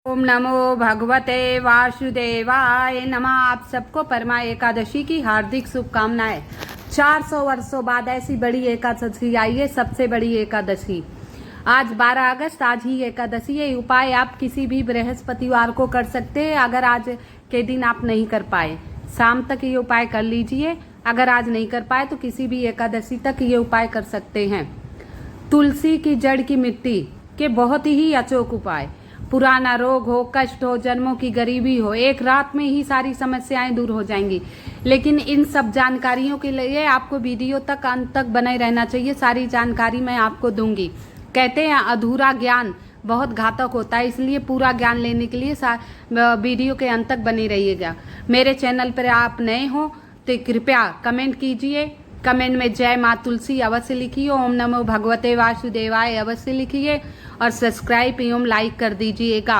ओम नमो भगवते वासुदेवाय नमः। आप सबको परमा एकादशी की हार्दिक शुभकामनाएं। 400 वर्षों बाद ऐसी बड़ी एकादशी आई है, सबसे बड़ी एकादशी। आज 12 अगस्त, आज ही एकादशी है। उपाय आप किसी भी बृहस्पतिवार को कर सकते हैं। अगर आज के दिन आप नहीं कर पाए, शाम तक ये उपाय कर लीजिए। अगर आज नहीं कर पाए तो किसी भी एकादशी तक ये उपाय कर सकते हैं। तुलसी की जड़ की मिट्टी के बहुत ही अचूक उपाय। पुराना रोग हो, कष्ट हो, जन्मों की गरीबी हो, एक रात में ही सारी समस्याएं दूर हो जाएंगी। लेकिन इन सब जानकारियों के लिए आपको वीडियो तक अंत तक बने रहना चाहिए। सारी जानकारी मैं आपको दूंगी। कहते हैं अधूरा ज्ञान बहुत घातक होता है, इसलिए पूरा ज्ञान लेने के लिए वीडियो के अंत तक बने रहिएगा। मेरे चैनल पर आप नए हो तो कृपया कमेंट कीजिए। कमेंट में जय माँ तुलसी अवश्य लिखिए, ओम नमो भगवते वासुदेवाय अवश्य लिखिए और सब्सक्राइब एवं लाइक कर दीजिएगा।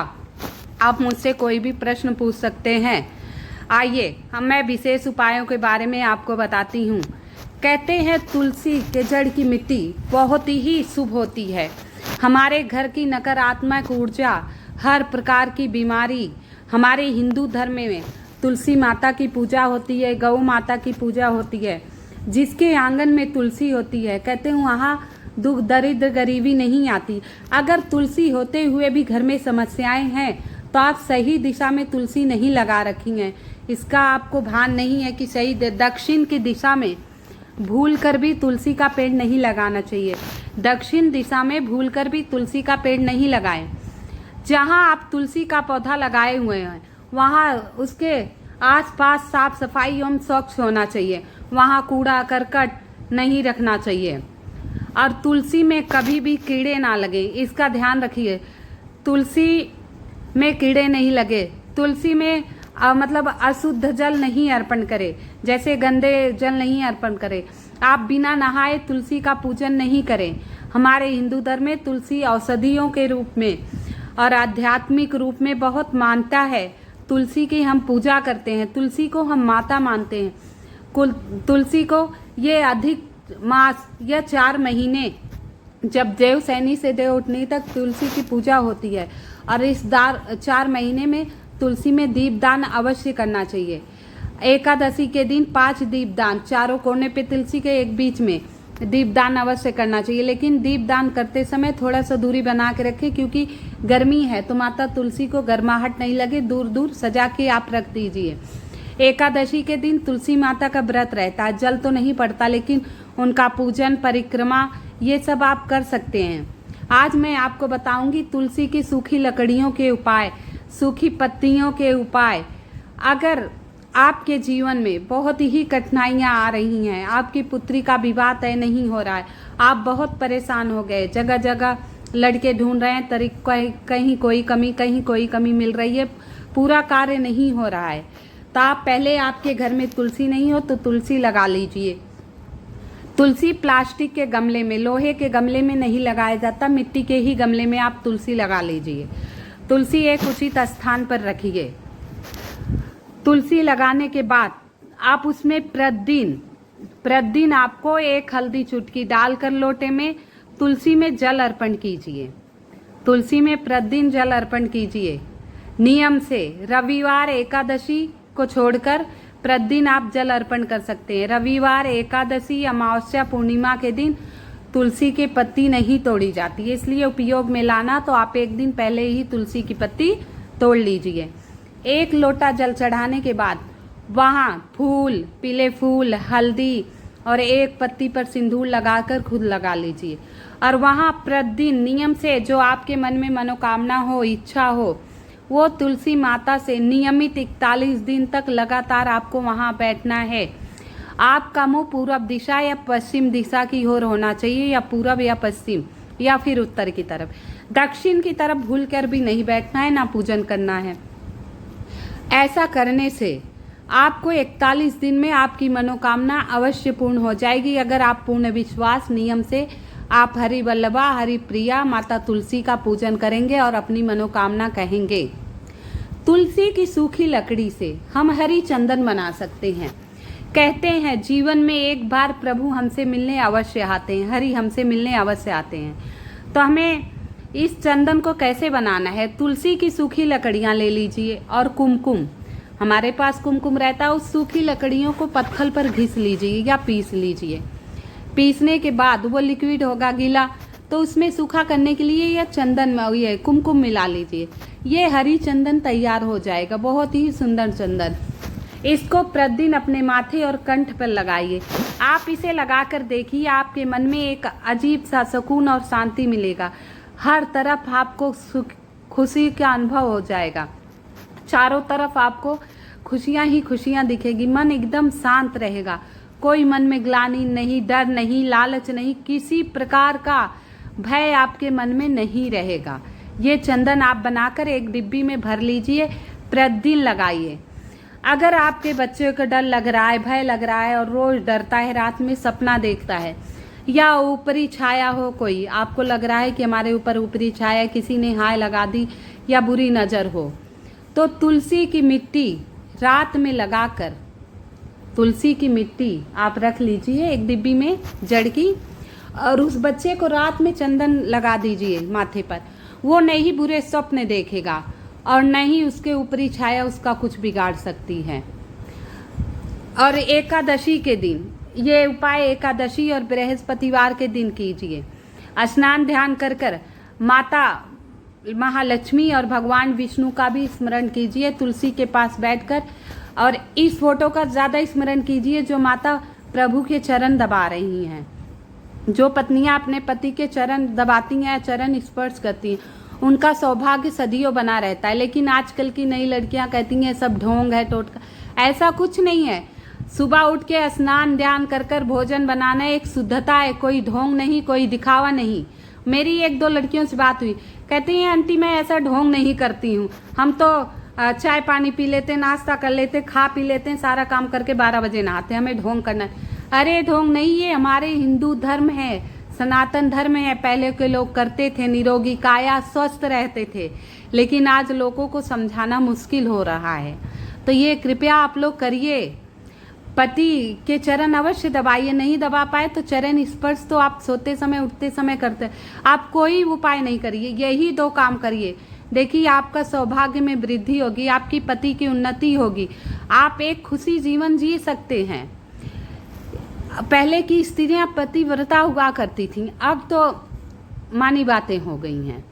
आप मुझसे कोई भी प्रश्न पूछ सकते हैं। आइए मैं विशेष उपायों के बारे में आपको बताती हूँ। कहते हैं तुलसी के जड़ की मिट्टी बहुत ही शुभ होती है। हमारे घर की नकारात्मक ऊर्जा, हर प्रकार की बीमारी, हमारे हिंदू धर्म में तुलसी माता की पूजा होती है, गौ माता की पूजा होती है। जिसके आंगन में तुलसी होती है, कहते हैं वहाँ दुख दरिद्र गरीबी नहीं आती। अगर तुलसी होते हुए भी घर में समस्याएं हैं तो आप सही दिशा में तुलसी नहीं लगा रखी हैं। इसका आपको भान नहीं है कि सही दक्षिण की दिशा में भूलकर भी तुलसी का पेड़ नहीं लगाना चाहिए। दक्षिण दिशा में भूलकर भी तुलसी का पेड़ नहीं लगाएं। जहाँ आप तुलसी का पौधा लगाए हुए हैं वहाँ उसके आसपास साफ सफाई एवं स्वच्छ होना चाहिए। वहाँ कूड़ा करकट नहीं रखना चाहिए और तुलसी में कभी भी कीड़े ना लगे, इसका ध्यान रखिए। तुलसी में कीड़े नहीं लगे। तुलसी में मतलब अशुद्ध जल नहीं अर्पण करें, जैसे गंदे जल नहीं अर्पण करें। आप बिना नहाए तुलसी का पूजन नहीं करें। हमारे हिंदू धर्म में तुलसी औषधियों के रूप में और आध्यात्मिक रूप में बहुत मान्यता है। तुलसी की हम पूजा करते हैं, तुलसी को हम माता मानते हैं। तुलसी को ये अधिक मास या 4 महीने, जब देव सैनी से देव उठनी तक तुलसी की पूजा होती है और इस 4 महीने में तुलसी में दीपदान अवश्य करना चाहिए। एकादशी के दिन 5 दीपदान, चारों कोने पे तुलसी के एक बीच में दीपदान अवश्य करना चाहिए। लेकिन दीपदान करते समय थोड़ा सा दूरी बना के रखें, क्योंकि गर्मी है तो माता तुलसी को गर्माहट नहीं लगे, दूर दूर सजा के आप रख दीजिए। एकादशी के दिन तुलसी माता का व्रत रहता है। जल तो नहीं पड़ता, लेकिन उनका पूजन, परिक्रमा ये सब आप कर सकते हैं। आज मैं आपको बताऊंगी तुलसी की सूखी लकड़ियों के उपाय, सूखी पत्तियों के उपाय। अगर आपके जीवन में बहुत ही कठिनाइयां आ रही हैं, आपकी पुत्री का विवाह तय नहीं हो रहा है, आप बहुत परेशान हो गए, जगह जगह लड़के ढूंढ रहे हैं, कहीं कोई कमी, कहीं कोई कमी मिल रही है, पूरा कार्य नहीं हो रहा है, तो आप पहले आपके घर में तुलसी नहीं हो तो तुलसी लगा लीजिए। तुलसी प्लास्टिक के गमले में, लोहे के गमले में नहीं लगाया जाता, मिट्टी के ही गमले में आप तुलसी लगा लीजिए। तुलसी एक उचित स्थान पर रखिए। तुलसी लगाने के बाद आप उसमें प्रतिदिन आपको 1 हल्दी चुटकी डालकर लोटे में तुलसी में जल अर्पण कीजिए। तुलसी में प्रतिदिन जल अर्पण कीजिए नियम से। रविवार एकादशी को छोड़कर प्रतिदिन आप जल अर्पण कर सकते हैं। रविवार, एकादशी, अमावस्या, पूर्णिमा के दिन तुलसी की पत्ती नहीं तोड़ी जाती है, इसलिए उपयोग में लाना तो आप एक दिन पहले ही तुलसी की पत्ती तोड़ लीजिए। 1 लोटा जल चढ़ाने के बाद वहाँ फूल, पीले फूल, हल्दी और 1 पत्ती पर सिंदूर लगाकर खुद लगा लीजिए। और वहाँ प्रतिदिन नियम से जो आपके मन में मनोकामना हो, इच्छा हो, वो तुलसी माता से नियमित 41 दिन तक लगातार आपको वहाँ बैठना है। आपका मुंह पूरब दिशा या पश्चिम दिशा की ओर होना चाहिए, या पूरब या पश्चिम या फिर उत्तर की तरफ। दक्षिण की तरफ भूलकर भी नहीं बैठना है, ना पूजन करना है। ऐसा करने से आपको 41 दिन में आपकी मनोकामना अवश्य पूर्ण हो जाएगी। अगर आप पूर्ण विश्वास, नियम से आप हरि वल्लभा, हरि प्रिया माता तुलसी का पूजन करेंगे और अपनी मनोकामना कहेंगे। तुलसी की सूखी लकड़ी से हम हरि चंदन बना सकते हैं। कहते हैं जीवन में एक बार प्रभु हमसे मिलने अवश्य आते हैं, हरि हमसे मिलने अवश्य आते हैं। तो हमें इस चंदन को कैसे बनाना है, तुलसी की सूखी लकड़ियाँ ले लीजिए और कुमकुम, हमारे पास कुमकुम रहता है, उस सूखी लकड़ियों को पत्थर पर घिस लीजिए या पीस लीजिए। पीसने के बाद वो लिक्विड होगा गीला, तो उसमें सूखा करने के लिए यह चंदन में ये कुमकुम मिला लीजिए। ये हरी चंदन तैयार हो जाएगा, बहुत ही सुंदर चंदन। इसको प्रतिदिन अपने माथे और कंठ पर लगाइए। आप इसे लगाकर देखिए, आपके मन में एक अजीब सा सुकून और शांति मिलेगा। हर तरफ आपको खुशी का अनुभव हो जाएगा, चारों तरफ आपको खुशियां ही खुशियां दिखेगी, मन एकदम शांत रहेगा, कोई मन में ग्लानि नहीं, डर नहीं, लालच नहीं, किसी प्रकार का भय आपके मन में नहीं रहेगा। ये चंदन आप बनाकर एक डिब्बी में भर लीजिए, प्रतिदिन लगाइए। अगर आपके बच्चे को डर लग रहा है, भय लग रहा है और रोज डरता है, रात में सपना देखता है, या ऊपरी छाया हो, कोई आपको लग रहा है कि हमारे ऊपर ऊपरी छाया, किसी ने हाय लगा दी या बुरी नज़र हो, तो तुलसी की मिट्टी रात में लगाकर, तुलसी की मिट्टी आप रख लीजिए एक डिब्बी में जड़ की, और उस बच्चे को रात में चंदन लगा दीजिए माथे पर। वो नहीं बुरे स्वप्न देखेगा और न ही उसके ऊपरी छाया उसका कुछ बिगाड़ सकती है। और एकादशी के दिन ये उपाय एकादशी और बृहस्पतिवार के दिन कीजिए। स्नान ध्यान कर कर माता महालक्ष्मी और भगवान विष्णु का भी स्मरण कीजिए तुलसी के पास बैठकर, और इस फोटो का ज़्यादा स्मरण कीजिए जो माता प्रभु के चरण दबा रही हैं। जो पत्नियां अपने पति के चरण दबाती हैं, चरण स्पर्श करती हैं, उनका सौभाग्य सदियों बना रहता है। लेकिन आजकल की नई लड़कियां कहती हैं सब ढोंग है, टोटका, ऐसा कुछ नहीं है। सुबह उठ के स्नान ध्यान कर कर भोजन बनाना एक शुद्धता है, कोई ढोंग नहीं, कोई दिखावा नहीं। मेरी एक दो लड़कियों से बात हुई, कहती हैं आंटी मैं ऐसा ढोंग नहीं करती हूँ, हम तो चाय पानी पी लेते, नाश्ता कर लेते, खा पी लेते हैं, सारा काम करके 12 बजे नहाते, हमें ढोंग करना है। अरे ढोंग नहीं, ये हमारे हिंदू धर्म है, सनातन धर्म है। पहले के लोग करते थे, निरोगी काया, स्वस्थ रहते थे, लेकिन आज लोगों को समझाना मुश्किल हो रहा है। तो ये कृपया आप लोग करिए, पति के चरण अवश्य दबाइए, नहीं दबा पाए तो चरण स्पर्श तो आप सोते समय उठते समय करते, आप कोई उपाय नहीं करिए, यही 2 काम करिए। देखिए आपका सौभाग्य में वृद्धि होगी, आपकी पति की उन्नति होगी, आप एक खुशी जीवन जी सकते हैं। पहले की स्त्रियां पतिव्रता हुआ करती थीं, अब तो मानी बातें हो गई हैं।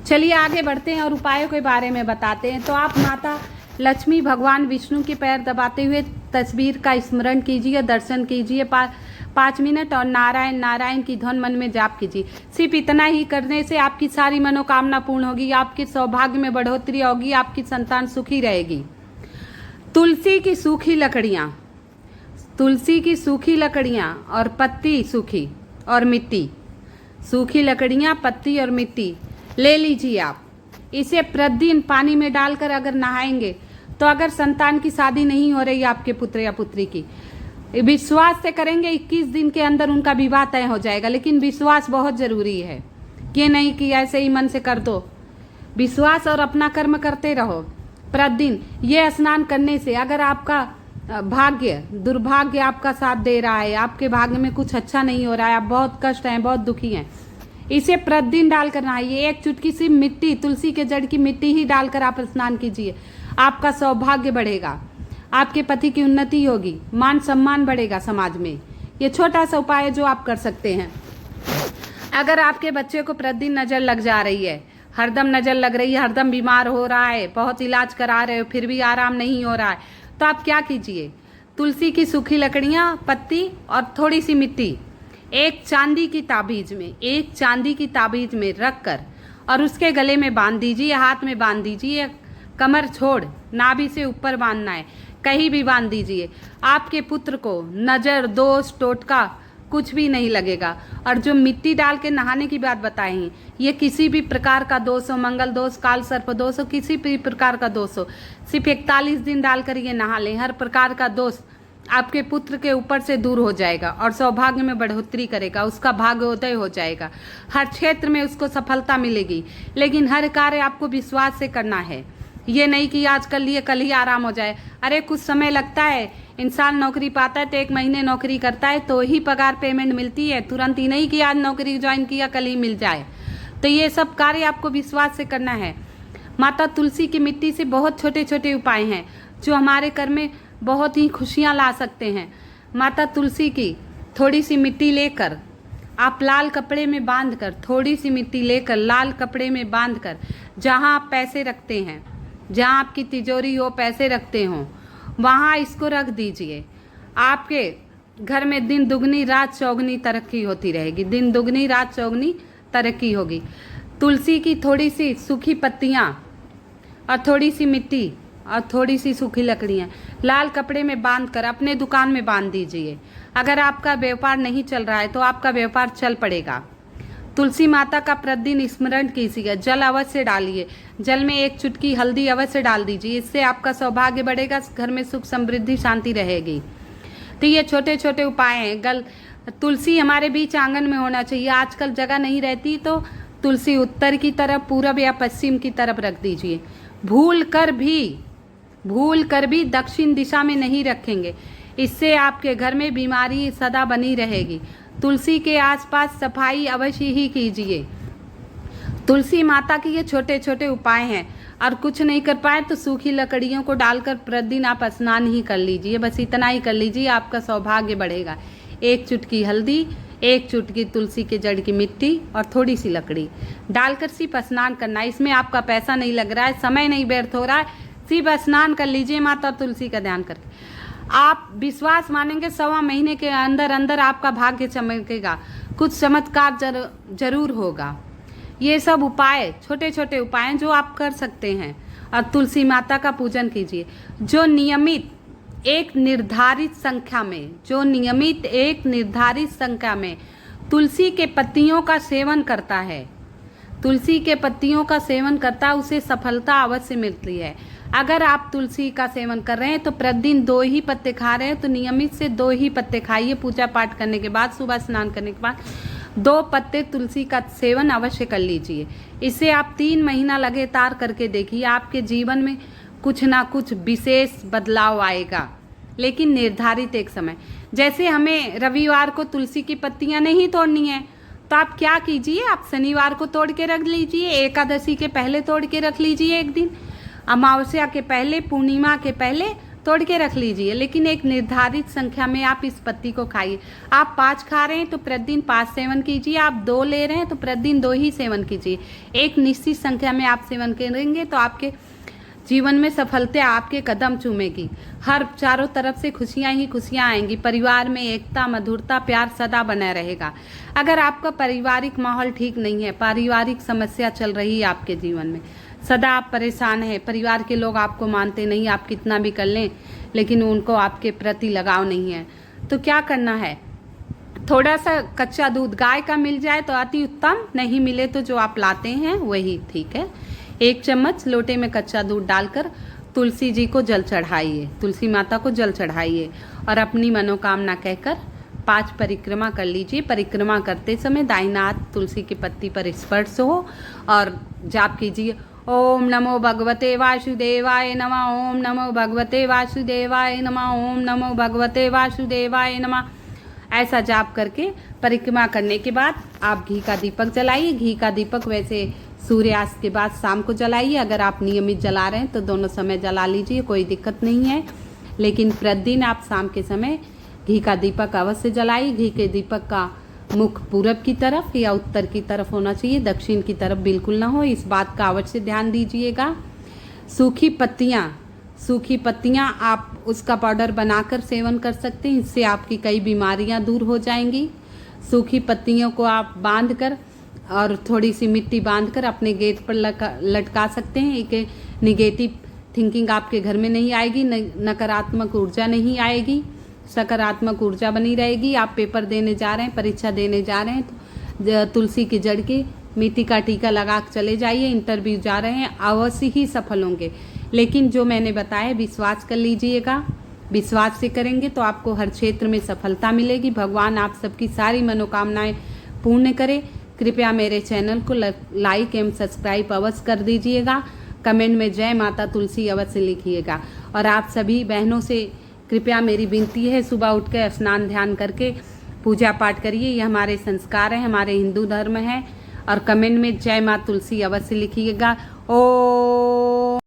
चलिए आगे बढ़ते हैं और उपायों के बारे में बताते हैं। तो आप माता लक्ष्मी भगवान विष्णु के पैर दबाते हुए तस्वीर का स्मरण कीजिए, दर्शन कीजिए 5 मिनट, और नारायण नारायण की ध्वनि मन में जाप कीजिए। सिर्फ इतना ही करने से आपकी सारी मनोकामना पूर्ण होगी, आपके सौभाग्य में बढ़ोतरी होगी, आपकी संतान सुखी रहेगी। तुलसी की सूखी लकड़ियाँ, तुलसी की सूखी लकड़ियाँ और पत्ती सूखी और मिट्टी, सूखी लकड़ियाँ, पत्ती और मिट्टी ले लीजिए आप। इसे प्रतिदिन पानी में डालकर अगर नहाएंगे तो अगर संतान की शादी नहीं हो रही आपके पुत्र या पुत्री की, विश्वास से करेंगे 21 दिन के अंदर उनका विवाह तय हो जाएगा। लेकिन विश्वास बहुत ज़रूरी है, ये नहीं कि ऐसे ही मन से कर दो। विश्वास और अपना कर्म करते रहो प्रतिदिन। ये स्नान करने से अगर आपका भाग्य दुर्भाग्य आपका साथ दे रहा है, आपके भाग्य में कुछ अच्छा नहीं हो रहा है, आप बहुत कष्ट हैं, बहुत दुखी हैं, इसे प्रतिदिन डालकर नहाइए। एक चुटकी सी मिट्टी, तुलसी के जड़ की मिट्टी ही डालकर आप स्नान कीजिए, आपका सौभाग्य बढ़ेगा, आपके पति की उन्नति होगी, मान सम्मान बढ़ेगा समाज में। ये छोटा सा उपाय है जो आप कर सकते हैं। अगर आपके बच्चे को प्रतिदिन नज़र लग जा रही है, हरदम नज़र लग रही है, हरदम बीमार हो रहा है, बहुत इलाज करा रहे हो फिर भी आराम नहीं हो रहा है, तो आप क्या कीजिए, तुलसी की सूखी लकड़ियाँ, पत्ती और थोड़ी सी मिट्टी एक चांदी की ताबीज में रख कर और उसके गले में बांध दीजिए, हाथ में बांध दीजिए, कमर छोड़ नाभि से ऊपर बांधना है, कहीं भी बांध दीजिए। आपके पुत्र को नज़र, दोष, टोटका कुछ भी नहीं लगेगा। और जो मिट्टी डाल के नहाने की बात बताई, ये किसी भी प्रकार का दोष हो, मंगल दोष, काल सर्प दोष हो, किसी भी प्रकार का दोष हो, सिर्फ 41 दिन डालकर ये नहा लें, हर प्रकार का दोष आपके पुत्र के ऊपर से दूर हो जाएगा और सौभाग्य में बढ़ोतरी करेगा, उसका भाग्योदय हो जाएगा, हर क्षेत्र में उसको सफलता मिलेगी। लेकिन हर कार्य आपको विश्वास से करना है, ये नहीं कि आज कर लिए कल ही आराम हो जाए। अरे कुछ समय लगता है, इंसान नौकरी पाता है तो 1 महीने नौकरी करता है तो ही पगार पेमेंट मिलती है, तुरंत ही नहीं कि आज नौकरी ज्वाइन किया कल ही मिल जाए। तो ये सब कार्य आपको विश्वास से करना है। माता तुलसी की मिट्टी से बहुत छोटे छोटे उपाय हैं जो हमारे घर में बहुत ही खुशियाँ ला सकते हैं। माता तुलसी की थोड़ी सी मिट्टी लेकर आप लाल कपड़े में बांधकर, थोड़ी सी मिट्टी लेकर लाल कपड़े में बांधकर, जहाँ आप पैसे रखते हैं, जहाँ आपकी तिजोरी हो, पैसे रखते हो, वहाँ इसको रख दीजिए। आपके घर में दिन दुगनी रात चौगनी तरक्की होती रहेगी, दिन दुगनी रात चौगनी तरक्की होगी। तुलसी की थोड़ी सी सूखी पत्तियाँ और थोड़ी सी मिट्टी और थोड़ी सी सूखी लकड़ियाँ लाल कपड़े में बांधकर अपने दुकान में बांध दीजिए। अगर आपका व्यापार नहीं चल रहा है तो आपका व्यापार चल पड़ेगा। तुलसी माता का प्रतिदिन स्मरण कीजिए, जल अवश्य डालिए, जल में एक चुटकी हल्दी अवश्य डाल दीजिए, इससे आपका सौभाग्य बढ़ेगा, घर में सुख समृद्धि शांति रहेगी। तो ये छोटे छोटे उपाय हैं। तुलसी हमारे बीच आंगन में होना चाहिए। आजकल जगह नहीं रहती तो तुलसी उत्तर की तरफ, पूरब या पश्चिम की तरफ रख दीजिए। भूल कर भी दक्षिण दिशा में नहीं रखेंगे, इससे आपके घर में बीमारी सदा बनी रहेगी। तुलसी के आसपास सफाई अवश्य ही कीजिए। तुलसी माता के ये छोटे छोटे उपाय हैं। और कुछ नहीं कर पाए तो सूखी लकड़ियों को डालकर प्रतिदिन आप स्नान ही कर लीजिए, बस इतना ही कर लीजिए, आपका सौभाग्य बढ़ेगा। एक चुटकी हल्दी, एक चुटकी तुलसी के जड़ की मिट्टी और थोड़ी सी लकड़ी डालकर सिर्फ स्नान करना। इसमें आपका पैसा नहीं लग रहा है, समय नहीं व्यर्थ हो रहा है, सिर्फ स्नान कर लीजिए माता तुलसी का ध्यान करके। आप विश्वास मानेंगे 1.25 महीने के अंदर अंदर आपका भाग्य चमकेगा, कुछ चमत्कार जरूर होगा। ये सब उपाय छोटे छोटे उपाय हैं जो आप कर सकते हैं। और तुलसी माता का पूजन कीजिए। जो नियमित एक निर्धारित संख्या में तुलसी के पत्तियों का सेवन करता है, उसे सफलता अवश्य मिलती है। अगर आप तुलसी का सेवन कर रहे हैं तो प्रतिदिन 2 ही पत्ते खा रहे हैं तो नियमित से 2 ही पत्ते खाइए। पूजा पाठ करने के बाद, सुबह स्नान करने के बाद 2 पत्ते तुलसी का सेवन अवश्य कर लीजिए। इसे आप 3 महीना लगातार करके देखिए, आपके जीवन में कुछ ना कुछ विशेष बदलाव आएगा, लेकिन निर्धारित एक समय। जैसे हमें रविवार को तुलसी की पत्तियां नहीं तोड़नी है तो आप क्या कीजिए, आप शनिवार को तोड़ के रख लीजिए, एकादशी के पहले तोड़ के रख लीजिए, एक दिन अमावस्या के पहले, पूर्णिमा के पहले तोड़ के रख लीजिए, लेकिन एक निर्धारित संख्या में आप इस पत्ती को खाइए। आप 5 खा रहे हैं तो प्रतिदिन 5 सेवन कीजिए, आप 2 ले रहे हैं तो प्रतिदिन 2 ही सेवन कीजिए। एक निश्चित संख्या में आप सेवन करेंगे तो आपके जीवन में सफलता आपके कदम चूमेगी। हर चारों तरफ से खुशियां ही खुशियां आएंगी। परिवार में एकता, मधुरता, प्यार सदा बना रहेगा। अगर आपका पारिवारिक माहौल ठीक नहीं है, पारिवारिक समस्या चल रही है आपके जीवन में, सदा आप परेशान हैं, परिवार के लोग आपको मानते नहीं, आप कितना भी कर लें लेकिन उनको आपके प्रति लगाव नहीं है, तो क्या करना है, थोड़ा सा कच्चा दूध गाय का मिल जाए तो अति उत्तम, नहीं मिले तो जो आप लाते हैं वही ठीक है। 1 चम्मच लोटे में कच्चा दूध डालकर तुलसी जी को जल चढ़ाइए, तुलसी माता को जल चढ़ाइए और अपनी मनोकामना कहकर 5 परिक्रमा कर लीजिए। परिक्रमा करते समय दाहिना हाथ तुलसी की पत्ती पर स्पर्श हो और जाप कीजिए, ओम नमो भगवते वासुदेवाय नमः, ओम नमो भगवते वासुदेवाय नमः, ओम नमो भगवते वासुदेवाय नमः। ऐसा जाप करके परिक्रमा करने के बाद आप घी का दीपक जलाइए। घी का दीपक वैसे सूर्यास्त के बाद शाम को जलाइए। अगर आप नियमित जला रहे हैं तो दोनों समय जला लीजिए, कोई दिक्कत नहीं है, लेकिन प्रतिदिन आप शाम के समय घी का दीपक अवश्य जलाइए। घी के दीपक का मुख पूरब की तरफ या उत्तर की तरफ होना चाहिए, दक्षिण की तरफ बिल्कुल ना हो, इस बात का अवश्य ध्यान दीजिएगा। सूखी पत्तियां आप उसका पाउडर बनाकर सेवन कर सकते हैं, इससे आपकी कई बीमारियां दूर हो जाएंगी। सूखी पत्तियों को आप बांधकर और थोड़ी सी मिट्टी बांधकर अपने गेट पर लटका सकते हैं। एक निगेटिव थिंकिंग आपके घर में नहीं आएगी, नकारात्मक ऊर्जा नहीं आएगी, सकारात्मक ऊर्जा बनी रहेगी। आप पेपर देने जा रहे हैं, परीक्षा देने जा रहे हैं तो तुलसी की जड़ की मिट्टी का टीका लगा कर चले जाइए। इंटरव्यू जा रहे हैं, अवश्य ही सफल होंगे। लेकिन जो मैंने बताया विश्वास कर लीजिएगा, विश्वास से करेंगे तो आपको हर क्षेत्र में सफलता मिलेगी। भगवान आप सबकी सारी मनोकामनाएं पूर्ण करे। कृपया मेरे चैनल को लाइक एवं सब्सक्राइब अवश्य कर दीजिएगा। कमेंट में जय माता तुलसी अवश्य लिखिएगा। और आप सभी बहनों से कृपया मेरी विनती है, सुबह उठ के स्नान ध्यान करके पूजा पाठ करिए। ये हमारे संस्कार हैं, हमारे हिंदू धर्म है और कमेंट में जय माँ तुलसी अवश्य लिखिएगा। ओ